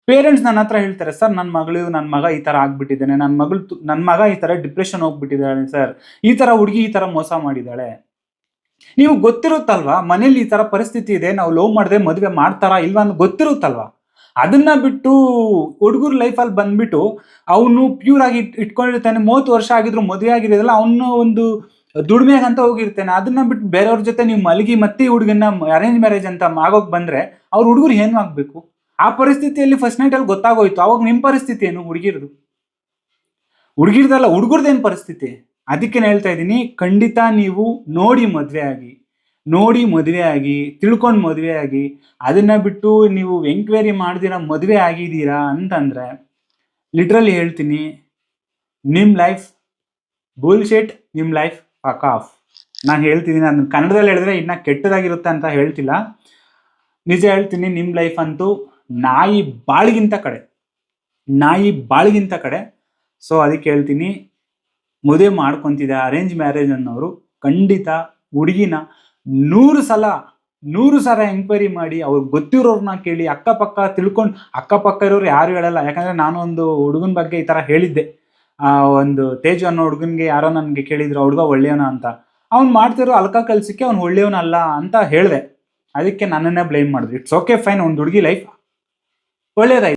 Parents ನನ್ನ ಹತ್ರ ಹೇಳ್ತಾರೆ, ಸರ್ ನನ್ನ ಮಗ ಈ ತರ ಆಗ್ಬಿಟ್ಟಿದ್ದಾನೆ, ನನ್ನ ಮಗ ಈ ತರ ಡಿಪ್ರೆಷನ್ ಹೋಗ್ಬಿಟ್ಟಿದ್ದಾನೆ ಸರ್, ಈ ತರ ಹುಡುಗಿ ಈ ತರ ಮೋಸ ಮಾಡಿದಾಳೆ. ನೀವು ಗೊತ್ತಿರುತ್ತಲ್ವಾ ಮನೇಲಿ ಈ ತರ ಪರಿಸ್ಥಿತಿ ಇದೆ, ನಾವು ಲವ್ ಮಾಡಿದ್ರೆ ಮದುವೆ ಮಾಡ್ತಾರಾ ಇಲ್ವಾ ಅಂತ ಗೊತ್ತಿರುತ್ತಲ್ವಾ. ಅದನ್ನ ಬಿಟ್ಟು ಹುಡುಗರ ಲೈಫಲ್ಲಿ ಬಂದ್ಬಿಟ್ಟು ಅವನು ಪ್ಯೂರ್ ಆಗಿ ಇಟ್ಕೊಂಡಿರ್ತಾನೆ, 30 ವರ್ಷ ಆಗಿದ್ರು ಮದುವೆ ಆಗಿರೋದಲ್ಲ, ಅವನು ಒಂದು ದುಡಿಮೆಗಂತ ಹೋಗಿರ್ತಾನೆ. ಅದನ್ನ ಬಿಟ್ಟು ಬೇರೆಯವ್ರ ಜೊತೆ ನೀವು ಮಲಗಿ ಮತ್ತೆ ಈ ಹುಡುಗನ್ನ ಅರೇಂಜ್ ಮ್ಯಾರೇಜ್ ಅಂತ ಆಗೋಗ್ ಬಂದ್ರೆ ಅವ್ರ ಹುಡುಗರು ಏನು ಆಗ್ಬೇಕು? ಆ ಪರಿಸ್ಥಿತಿಯಲ್ಲಿ ಫಸ್ಟ್ ನೈಟ್ ಅಲ್ಲಿ ಗೊತ್ತಾಗೋಯ್ತು. ಅವಾಗ ನಿಮ್ ಪರಿಸ್ಥಿತಿ ಏನು? ಹುಡುಗಿರ್ದಲ್ಲ, ಹುಡುಗರ್ದೇನ್ ಪರಿಸ್ಥಿತಿ? ಅದಕ್ಕೆ ಹೇಳ್ತಾ ಇದ್ದೀನಿ, ಖಂಡಿತ ನೀವು ನೋಡಿ ಮದುವೆ ಆಗಿ ತಿಳ್ಕೊಂಡು ಮದುವೆ ಆಗಿ, ಅದನ್ನ ಬಿಟ್ಟು ನೀವು ಎಂಕ್ವೈರಿ ಮಾಡ್ದಿರಾ ಮದುವೆ ಆಗಿದ್ದೀರಾ ಅಂತಂದ್ರೆ ಲಿಟ್ರಲಿ ಹೇಳ್ತೀನಿ, ನಿಮ್ ಲೈಫ್ ಬುಲ್ಶಿಟ್, ನಿಮ್ ಲೈಫ್ ಫಕ್ ಆಫ್. ನಾನು ಹೇಳ್ತಿದ್ದೀನಿ, ಅದನ್ನ ಕನ್ನಡದಲ್ಲಿ ಹೇಳಿದ್ರೆ ಇನ್ನ ಕೆಟ್ಟದಾಗಿರುತ್ತೆ ಅಂತ ಹೇಳ್ತಿಲ್ಲ, ನಿಜ ಹೇಳ್ತೀನಿ, ನಿಮ್ ಲೈಫ್ ಅಂತೂ ನಾಯಿ ಬಾಳಿಗಿಂತ ಕಡೆ. ಸೊ ಅದಕ್ಕೆ ಹೇಳ್ತೀನಿ, ಮದುವೆ ಮಾಡ್ಕೊಂತಿದ್ದೆ ಅರೇಂಜ್ ಮ್ಯಾರೇಜ್ ಅನ್ನೋರು ಖಂಡಿತ ಹುಡುಗಿನ 100 ಸಲ ಎಂಕ್ವೈರಿ ಮಾಡಿ, ಅವ್ರಿಗೆ ಗೊತ್ತಿರೋರ್ನ ಕೇಳಿ, ಅಕ್ಕಪಕ್ಕ ಇರೋರು ಯಾರು ಹೇಳಲ್ಲ. ಯಾಕಂದ್ರೆ ನಾನು ಒಂದು ಹುಡುಗನ ಬಗ್ಗೆ ಈ ತರ ಹೇಳಿದ್ದೆ, ಒಂದು ತೇಜು ಅನ್ನೋ ಹುಡುಗನ್ಗೆ ಯಾರೋ ನನ್ಗೆ ಕೇಳಿದ್ರು ಹುಡುಗ ಒಳ್ಳೆಯವನ ಅಂತ. ಅವ್ನು ಮಾಡ್ತಿರೋ ಅಲ್ಕ ಕೆಲ್ಸಕ್ಕೆ ಅವ್ನು ಒಳ್ಳೆಯವನಲ್ಲ ಅಂತ ಹೇಳಿದೆ. ಅದಕ್ಕೆ ನನ್ನನ್ನೇ ಬ್ಲೇಮ್ ಮಾಡಿದ್ರು. ಇಟ್ಸ್ ಓಕೆ ಫೈನ್, ಒಂದು ಹುಡುಗಿ ಲೈಫ್ ಒಳ್ಳೇದಾಯ್ತು.